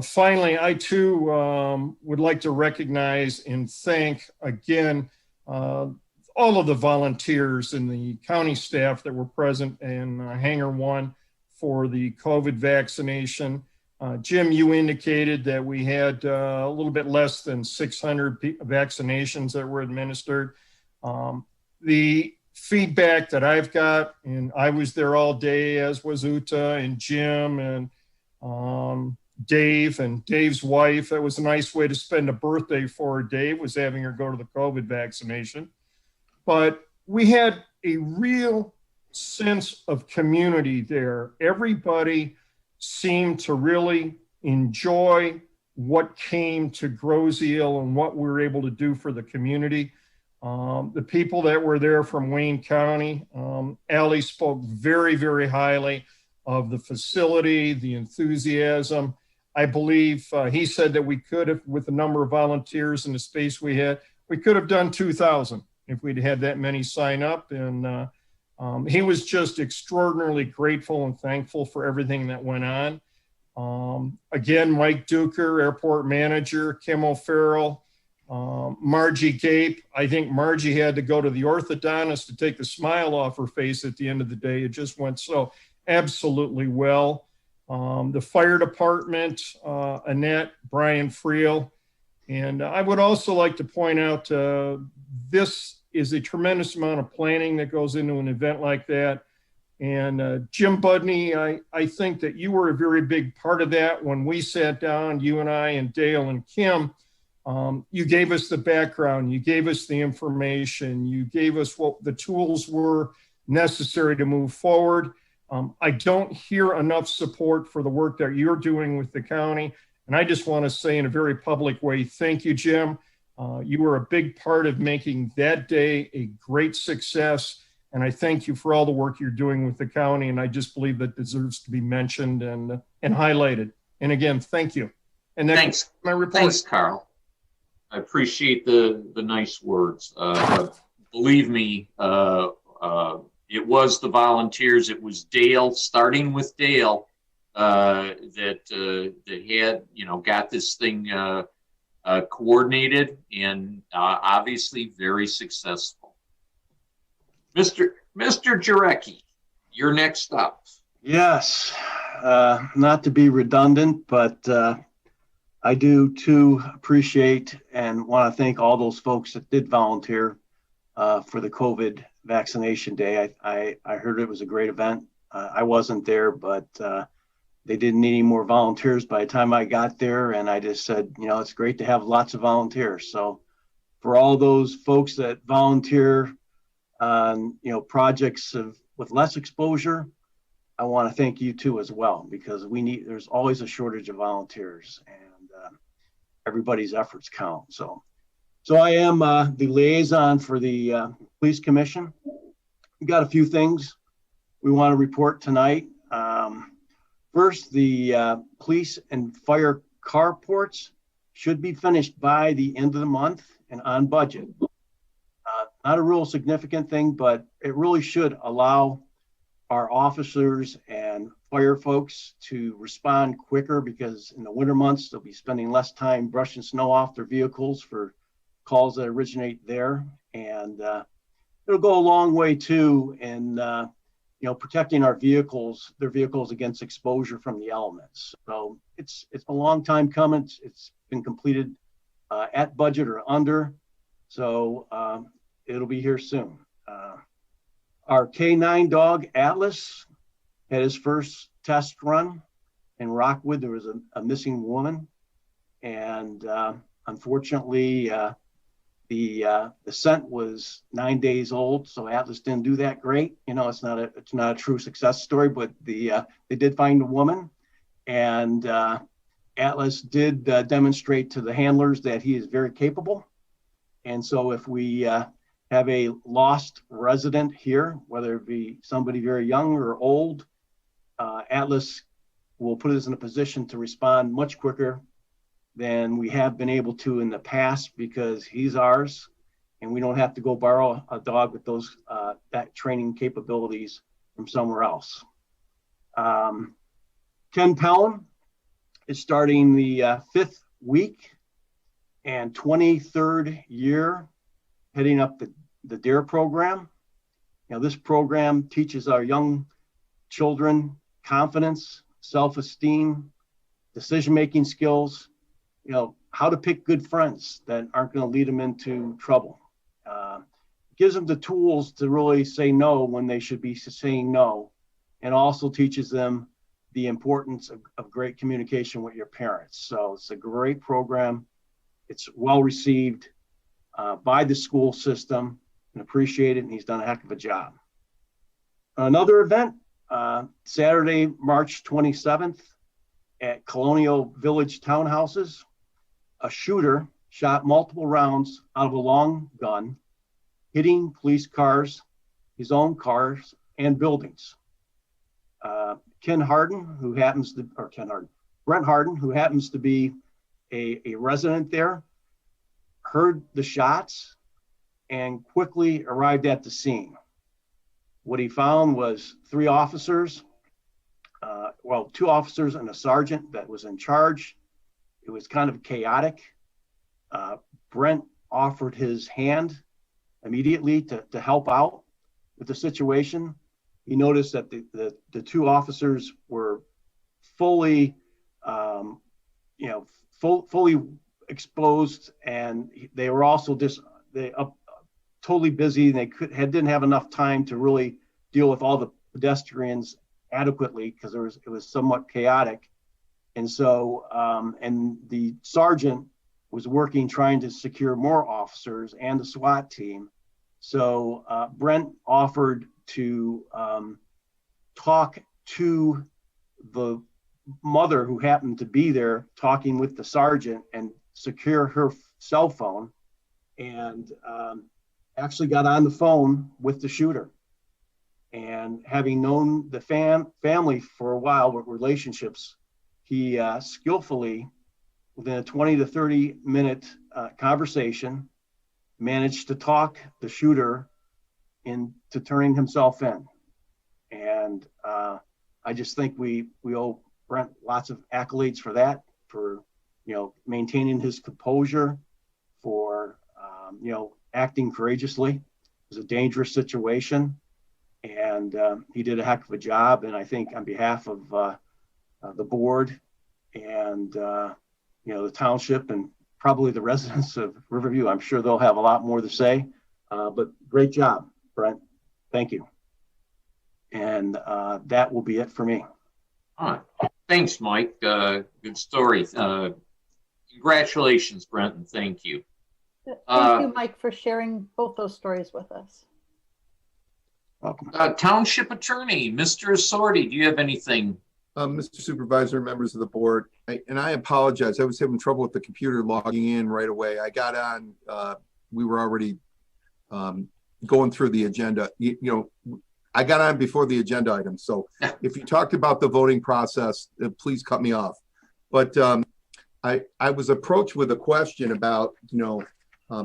Finally, I too would like to recognize and thank again all of the volunteers and the county staff that were present in Hangar 1 for the COVID vaccination. Jim, you indicated that we had a little bit less than 600 vaccinations that were administered. The feedback that I've got, and I was there all day, as was Uta and Jim and Dave and Dave's wife. That was a nice way to spend a birthday for her. Dave was having her go to the COVID vaccination. But we had a real sense of community there. Everybody seemed to really enjoy what came to Groseal and what we were able to do for the community. The people that were there from Wayne County, Allie spoke very, very highly of the facility, the enthusiasm. I believe he said that we could have, with the number of volunteers and the space we had, we could have done 2,000 if we'd had that many sign up. And he was just extraordinarily grateful and thankful for everything that went on. Again, Mike Duker, airport manager, Kim O'Farrell, Margie Gape. I think Margie had to go to the orthodontist to take the smile off her face at the end of the day. It just went so absolutely well. The fire department, Annette, Brian Friel. And I would also like to point out this is a tremendous amount of planning that goes into an event like that. And Jim Budney, I think that you were a very big part of that when we sat down, you and I and Dale and Kim. You gave us the background, you gave us the information, you gave us what the tools were necessary to move forward. I don't hear enough support for the work that you're doing with the county. And I just want to say in a very public way, thank you, Jim. You were a big part of making that day a great success. And I thank you for all the work you're doing with the county. And I just believe that deserves to be mentioned and highlighted. And again, thank you. And thanks, my report. Thanks, Carl. I appreciate the nice words. But believe me, it was the volunteers. It was Dale, starting with Dale, that had, got this thing coordinated and obviously very successful. Mr. Jarecki, you're next up. Yes, not to be redundant, but I do too appreciate and want to thank all those folks that did volunteer for the COVID vaccination day. I heard it was a great event. I wasn't there, but they didn't need any more volunteers by the time I got there. And I just said, it's great to have lots of volunteers. So for all those folks that volunteer on, projects with less exposure, I want to thank you too as well, because there's always a shortage of volunteers and everybody's efforts count. So I am the liaison for the Police Commission. We got a few things we want to report tonight. First, the police and fire carports should be finished by the end of the month and on budget. Not a real significant thing, but it really should allow our officers and fire folks to respond quicker, because in the winter months, they'll be spending less time brushing snow off their vehicles for calls that originate there. And it'll go a long way too in protecting their vehicles against exposure from the elements. So it's a long time coming. It's been completed at budget or under. So it'll be here soon. Our K9 dog, Atlas, had his first test run in Rockwood. There was a missing woman. And unfortunately, the scent was 9 days old, so Atlas didn't do that great. It's not a true success story, but they did find a woman, and Atlas did demonstrate to the handlers that he is very capable. And so if we have a lost resident here, whether it be somebody very young or old, Atlas will put us in a position to respond much quicker than we have been able to in the past, because he's ours and we don't have to go borrow a dog with those that training capabilities from somewhere else. Ken Pelham is starting the 5th week and 23rd year heading up the DARE program. This program teaches our young children confidence, self-esteem, decision-making skills, how to pick good friends that aren't going to lead them into trouble. Gives them the tools to really say no when they should be saying no, and also teaches them the importance of great communication with your parents. So it's a great program. It's well received by the school system and appreciated, and he's done a heck of a job. Another event, Saturday, March 27th at Colonial Village Townhouses. A shooter shot multiple rounds out of a long gun, hitting police cars, his own cars, and buildings. Brent Harden, who happens to be a resident there, heard the shots and quickly arrived at the scene. What he found was 3 officers, 2 officers and a sergeant that was in charge. It was kind of chaotic. Brent offered his hand immediately to help out with the situation. He noticed that the 2 officers were fully exposed, and they were also totally busy, and they didn't have enough time to really deal with all the pedestrians adequately, because it was somewhat chaotic. And so, and the sergeant was working trying to secure more officers and the SWAT team. So Brent offered to talk to the mother who happened to be there, talking with the sergeant, and secure her cell phone, and actually got on the phone with the shooter. And having known the family for a while with relationships, he skillfully, within a 20 to 30 minute conversation, managed to talk the shooter into turning himself in. And I just think we owe Brent lots of accolades for that, for maintaining his composure, for acting courageously. It was a dangerous situation, and he did a heck of a job. And I think on behalf of the board and the township, and probably the residents of Riverview, I'm sure they'll have a lot more to say. But great job, Brent. Thank you. And that will be it for me. All right. Thanks, Mike. Good story. Congratulations, Brent, and thank you. Thank you, Mike, for sharing both those stories with us. Welcome. Township Attorney, Mr. Assorti, do you have anything? Mr. Supervisor, members of the board, I apologize. I was having trouble with the computer logging in right away. I got on, we were already going through the agenda. I got on before the agenda item. So if you talked about the voting process, please cut me off. But I was approached with a question about,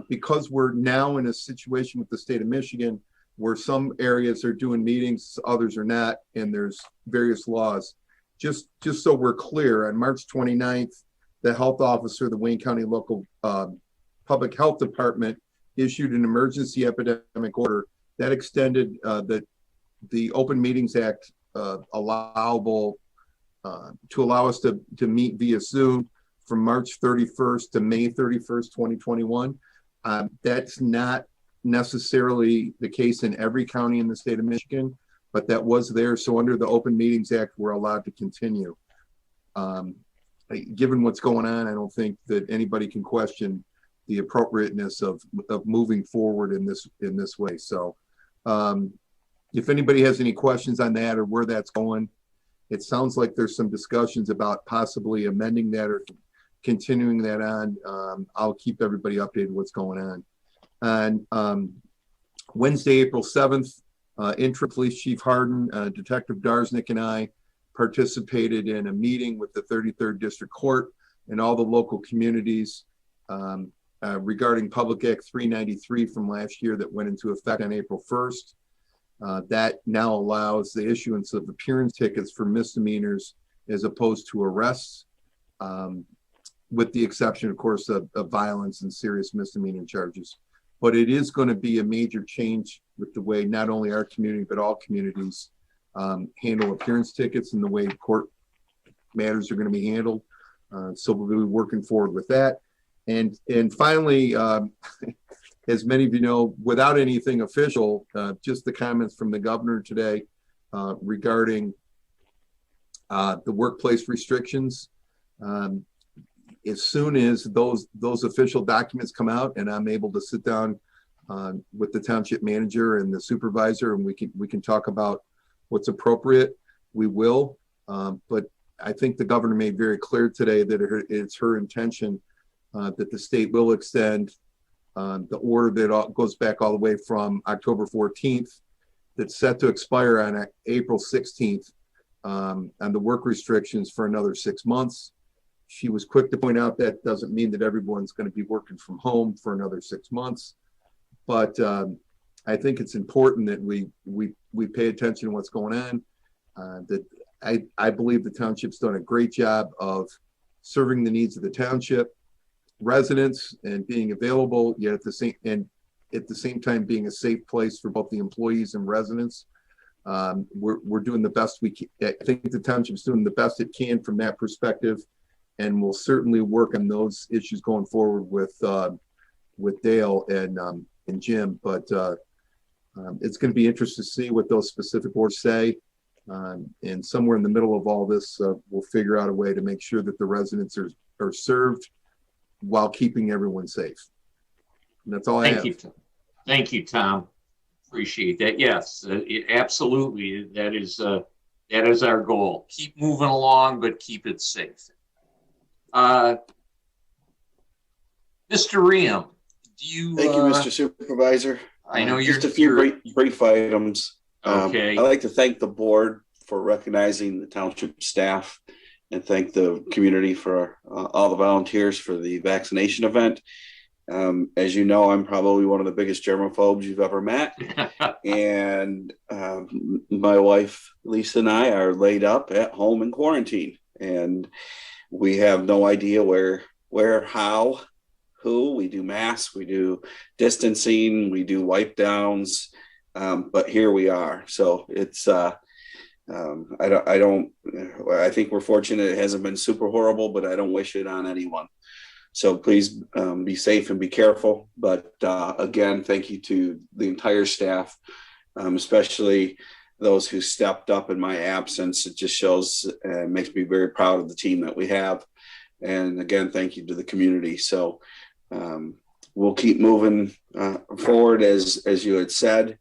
because we're now in a situation with the state of Michigan where some areas are doing meetings, others are not, and there's various laws. Just so we're clear, on March 29th, the health officer of the Wayne County Local Public Health Department issued an emergency epidemic order that extended the Open Meetings Act allowable to allow us to meet via Zoom from March 31st to May 31st, 2021. That's not necessarily the case in every county in the state of Michigan, but that was there. So under the Open Meetings Act, we're allowed to continue. Given what's going on, I don't think that anybody can question the appropriateness of moving forward in this way. So if anybody has any questions on that or where that's going, it sounds like there's some discussions about possibly amending that or continuing that on. I'll keep everybody updated what's going on. On Wednesday, April 7th, Interim Police Chief Harden, Detective Darsnick, and I participated in a meeting with the 33rd District Court and all the local communities regarding Public Act 393 from last year that went into effect on April 1st. That now allows the issuance of appearance tickets for misdemeanors as opposed to arrests, with the exception, of course, of violence and serious misdemeanor charges. But it is going to be a major change with the way not only our community, but all communities handle appearance tickets and the way court matters are going to be handled. So we'll be working forward with that. And finally, as many of you know, without anything official, just the comments from the governor today regarding the workplace restrictions. As soon as those official documents come out and I'm able to sit down with the township manager and the supervisor and we can talk about what's appropriate, we will. But I think the governor made very clear today that it's her intention that the state will extend the order that goes back all the way from October 14th that's set to expire on April 16th on the work restrictions for another 6 months. She was quick to point out that doesn't mean that everyone's going to be working from home for another 6 months. But I think it's important that we pay attention to what's going on. That I believe the township's done a great job of serving the needs of the township residents and being available, yet at the same time being a safe place for both the employees and residents. We're doing the best we can. I think the township's doing the best it can from that perspective, and we'll certainly work on those issues going forward with Dale and Jim. But it's going to be interesting to see what those specific orders say. And somewhere in the middle of all this, we'll figure out a way to make sure that the residents are served while keeping everyone safe. And that's all I have. Thank you, Tom. Appreciate that. Yes, absolutely. That is our goal. Keep moving along, but keep it safe. Mr. Ream, do you? Thank you, Mr. Supervisor. I know just a few brief items. Okay. I'd like to thank the board for recognizing the township staff and thank the community for all the volunteers for the vaccination event. As you know, I'm probably one of the biggest germaphobes you've ever met. And my wife, Lisa, and I are laid up at home in quarantine. And we have no idea where, how, who. We do masks, we do distancing, we do wipe downs. But here we are. So it's, I think we're fortunate it hasn't been super horrible, but I don't wish it on anyone. So please be safe and be careful. But again, thank you to the entire staff, especially those who stepped up in my absence. It just shows and makes me very proud of the team that we have. And again, thank you to the community. So we'll keep moving forward as you had said.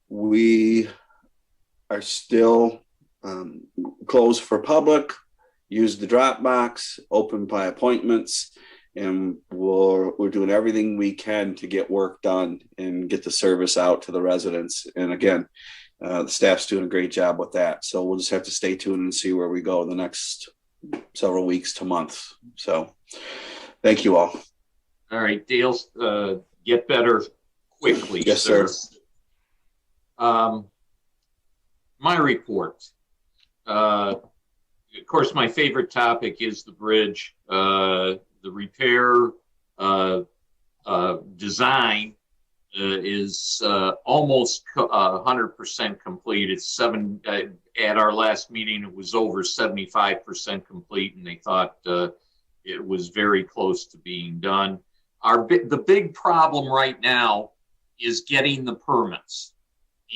We are still closed for public, use the drop box, open by appointments, and we're doing everything we can to get work done and get the service out to the residents. And again, The staff's doing a great job with that. So we'll just have to stay tuned and see where we go the next several weeks to months. So thank you all. All right, Dale, get better quickly. Yes, sir. My report. Of course, my favorite topic is the bridge. The repair design is almost 100% complete. It's at our last meeting, it was over 75% complete, and they thought it was very close to being done. The big problem right now is getting the permits.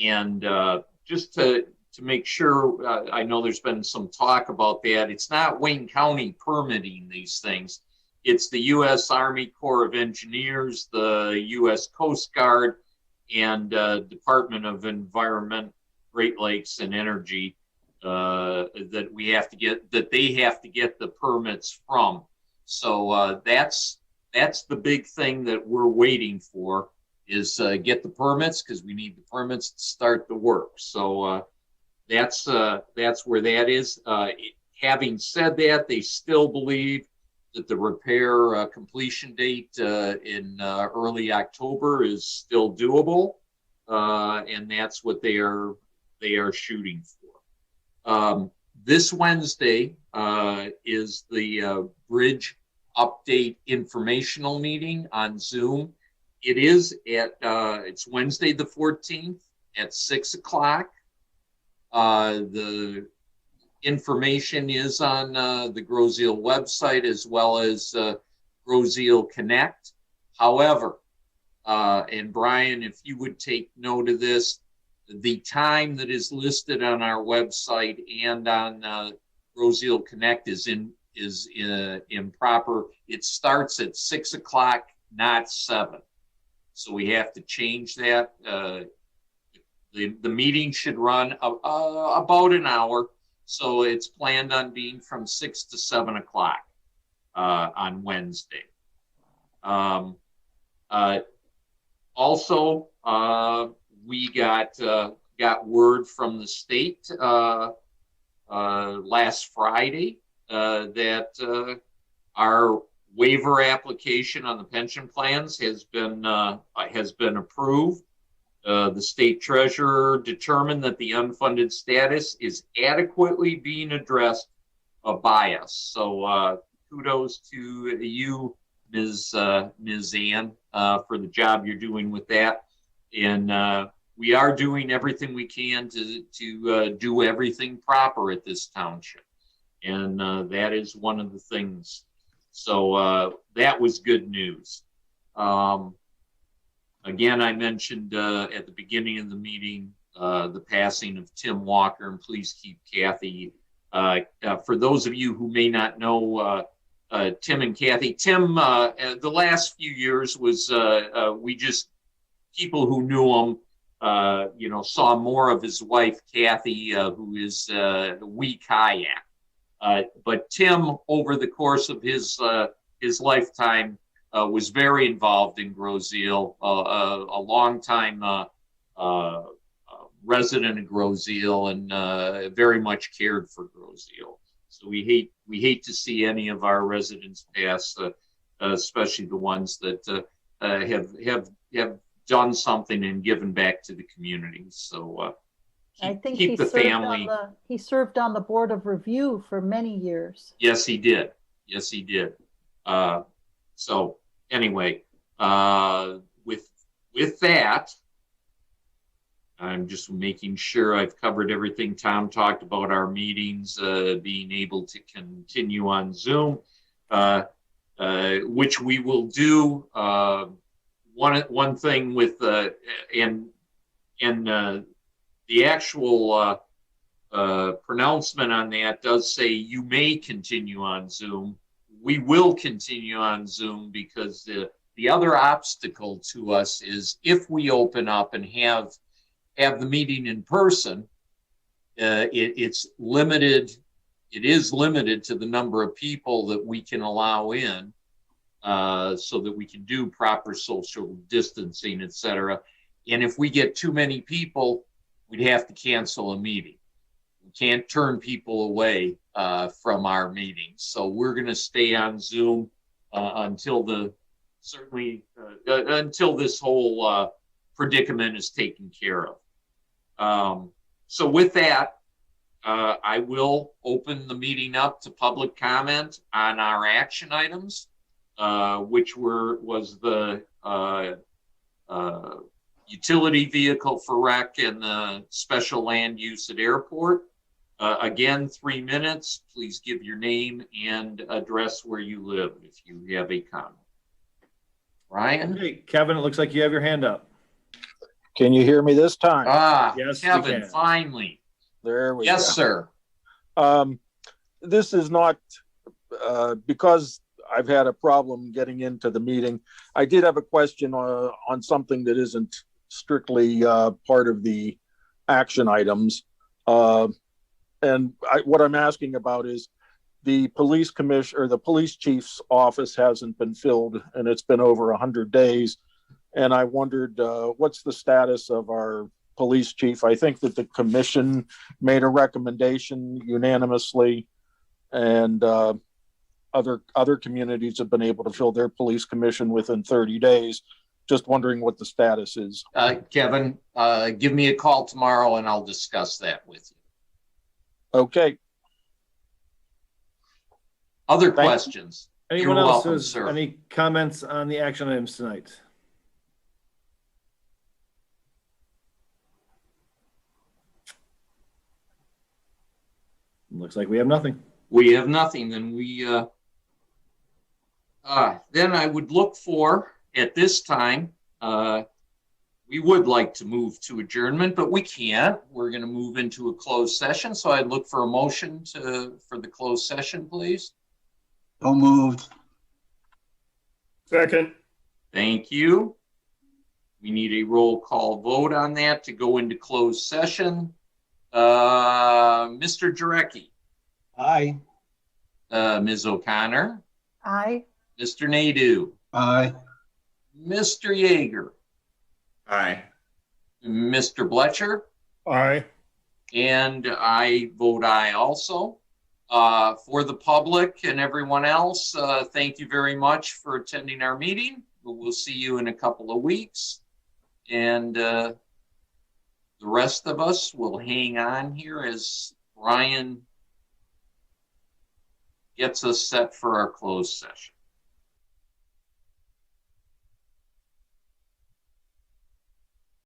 And just to make sure, I know there's been some talk about that. It's not Wayne County permitting these things. It's the U.S. Army Corps of Engineers, the U.S. Coast Guard, and Department of Environment, Great Lakes, and Energy that we have to get, that they have to get the permits from. So that's the big thing that we're waiting for, is get the permits, because we need the permits to start the work. So that's where that is. Having said that, they still believe that the repair completion date in early October is still doable, and that's what they are shooting for. This Wednesday is the bridge update informational meeting on Zoom. It is at it's Wednesday the 14th at 6 o'clock. The information is on the Groseal website, as well as Groseal Connect. However, and Brian, if you would take note of this, the time that is listed on our website and on Groseal Connect is improper. It starts at 6 o'clock, not 7. So we have to change that. The meeting should run about an hour. So it's planned on being from 6 to 7 o'clock on Wednesday. Also, we got word from the state last Friday that our waiver application on the pension plans has been approved. The state treasurer determined that the unfunded status is adequately being addressed by us. So kudos to you, Ms. Ann, for the job you're doing with that. And we are doing everything we can to do everything proper at this township. And that is one of the things. So that was good news. Again, I mentioned at the beginning of the meeting the passing of Tim Walker, and please keep Kathy. For those of you who may not know Tim and Kathy, Tim, the last few years was people who knew him, saw more of his wife, Kathy, who is wee kayak. But Tim, over the course of his lifetime, was very involved in Groseal, a long-time resident of Groseal, and very much cared for Groseal. So we hate to see any of our residents pass, especially the ones that have done something and given back to the community. So I think keep the family. He served on the board of review for many years. Yes, he did. Yes, he did. So anyway, with that, I'm just making sure I've covered everything. Tom talked about our meetings being able to continue on Zoom, which we will do. One thing with the actual pronouncement on that does say you may continue on Zoom. We will continue on Zoom, because the other obstacle to us is if we open up and have the meeting in person, it's limited. It is limited to the number of people that we can allow in, so that we can do proper social distancing, etc. And if we get too many people, we'd have to cancel a meeting. We can't turn people away from our meetings. So we're going to stay on Zoom until until this whole predicament is taken care of. So with that, I will open the meeting up to public comment on our action items, which was the utility vehicle for rec and the special land use at airport. Again, 3 minutes. Please give your name and address where you live if you have a comment. Ryan? Hey, Kevin, it looks like you have your hand up. Can you hear me this time? Yes, Kevin, we can. finally. There we go. Yes, sir. This is not because I've had a problem getting into the meeting. I did have a question on something that isn't strictly part of the action items. And what I'm asking about is the police commission or the police chief's office hasn't been filled, and it's been over 100 days. And I wondered what's the status of our police chief. I think that the commission made a recommendation unanimously, and other communities have been able to fill their police commission within 30 days. Just wondering what the status is. Kevin, give me a call tomorrow and I'll discuss that with you. Okay. Other questions? Anyone You're else welcome, has sir. any comments on the action items tonight? Looks like we have nothing. We have nothing. Then then I would look for, at this time, we would like to move to adjournment, but we can't. We're going to move into a closed session. So I'd look for a motion for the closed session, please. So moved. Second. Thank you. We need a roll call vote on that to go into closed session. Mr. Jarecki. Aye. Ms. O'Connor. Aye. Mr. Nadeau. Aye. Mr. Yeager. Aye. Mr. Bletcher. Aye. And I vote aye also. For the public and everyone else, thank you very much for attending our meeting. We'll see you in a couple of weeks. And the rest of us will hang on here as Ryan gets us set for our closed session.